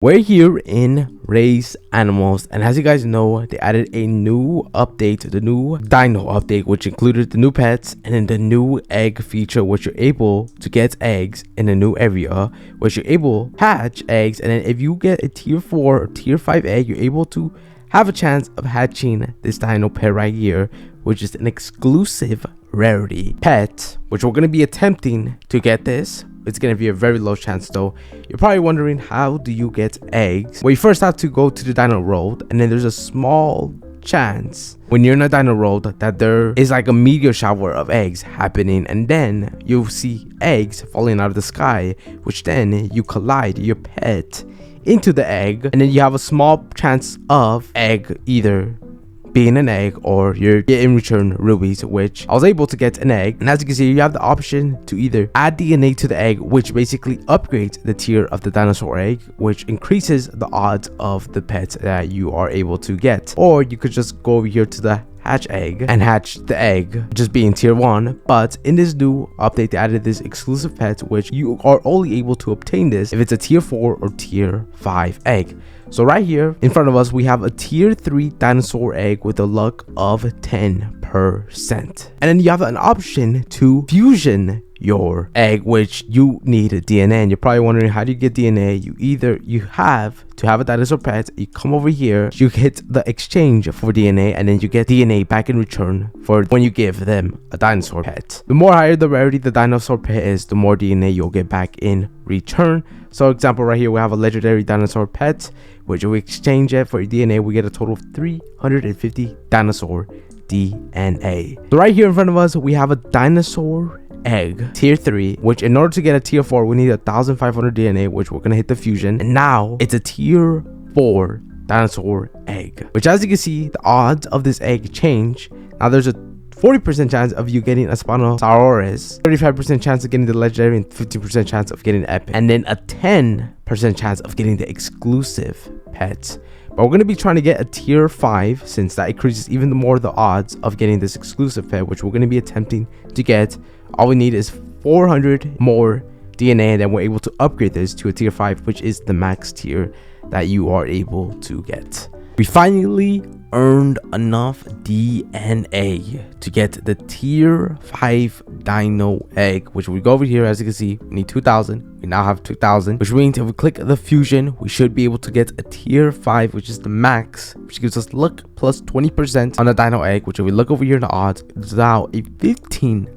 We're here in Raise Animals, and as you guys know, they added a new update, the new Dino update, which included the new pets and then the new egg feature, which you're able to get eggs in a new area, which you're able to hatch eggs, and then if you get a tier 4 or tier 5 egg, you're able to have a chance of hatching this Dino pet right here, which is an exclusive rarity pet, which we're going to be attempting to get this. It's going to be a very low chance though. You're probably wondering, how do you get eggs? Well, you first have to go to the Dino World, and then there's a small chance when you're in a Dino World that there is like a meteor shower of eggs happening, and then you'll see eggs falling out of the sky, which then you collide your pet into the egg, and then you have a small chance of egg either being an egg or you're in return rubies, which I was able to get an egg. And as you can see, you have the option to either add DNA to the egg, which basically upgrades the tier of the dinosaur egg, which increases the odds of the pets that you are able to get, or you could just go over here to the hatch egg and hatch the egg just being tier 1. But in this new update, they added this exclusive pet, which you are only able to obtain this if it's a tier 4 or tier 5 egg. So right here in front of us, we have a tier 3 dinosaur egg with a luck of 10%. And then you have an option to fusion your egg, which you need a DNA. And you're probably wondering, how do you get DNA? You have to have a dinosaur pet. You come over here, you hit the exchange for DNA, and then you get DNA back in return for when you give them a dinosaur pet. The more higher the rarity the dinosaur pet is, the more DNA you'll get back in return. So example right here, we have a legendary dinosaur pet, which we exchange it for DNA, we get a total of 350 dinosaur DNA. So right here in front of us, we have a dinosaur egg tier 3, which in order to get a tier 4, we need 1,500 DNA, which we're gonna hit the fusion, and now it's a tier 4 dinosaur egg, which as you can see, the odds of this egg change. Now there's a 40% chance of you getting a Spinosaurus, 35% chance of getting the legendary, and 50% chance of getting epic, and then a 10% chance of getting the exclusive pets. But we're going to be trying to get a tier 5, since that increases even more the odds of getting this exclusive pet, which we're going to be attempting to get. All we need is 400 more DNA, and then we're able to upgrade this to a tier 5, which is the max tier that you are able to get. We finally earned enough DNA to get the tier 5 dino egg, which we go over here. As you can see, we need 2,000. We now have 2,000, which means if we click the fusion, we should be able to get a tier 5, which is the max, which gives us luck plus 20% on the dino egg, which if we look over here in the odds, it's now a 15%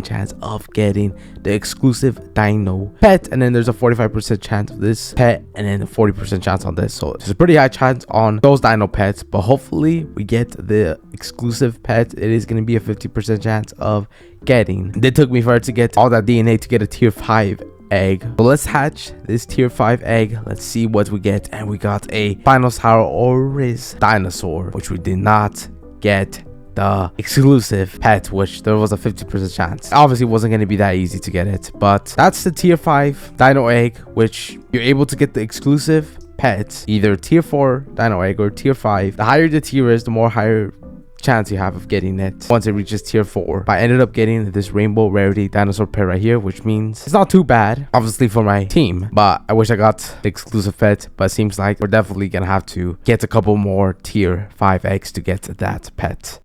chance of getting the exclusive dino pet, and then there's a 45% chance of this pet, and then a 40% chance on this. So there's a pretty high chance on those dino pets, but hopefully we get the exclusive pet. It is going to be a 50% chance of getting. It took me forever to get all that DNA to get a tier 5 egg. So let's hatch this tier 5 egg. Let's see what we get. And we got a Spinosaurus dinosaur, which we did not get the exclusive pet, which there was a 50% chance. Obviously wasn't going to be that easy to get it, but that's the tier 5 dino egg, which you're able to get the exclusive pet, either tier 4 dino egg or tier 5. The higher the tier is, the more higher chance you have of getting it once it reaches tier 4. But I ended up getting this rainbow rarity dinosaur pet right here, which means it's not too bad obviously for my team, but I wish I got the exclusive pet. But it seems like we're definitely gonna have to get a couple more tier 5 eggs to get that pet.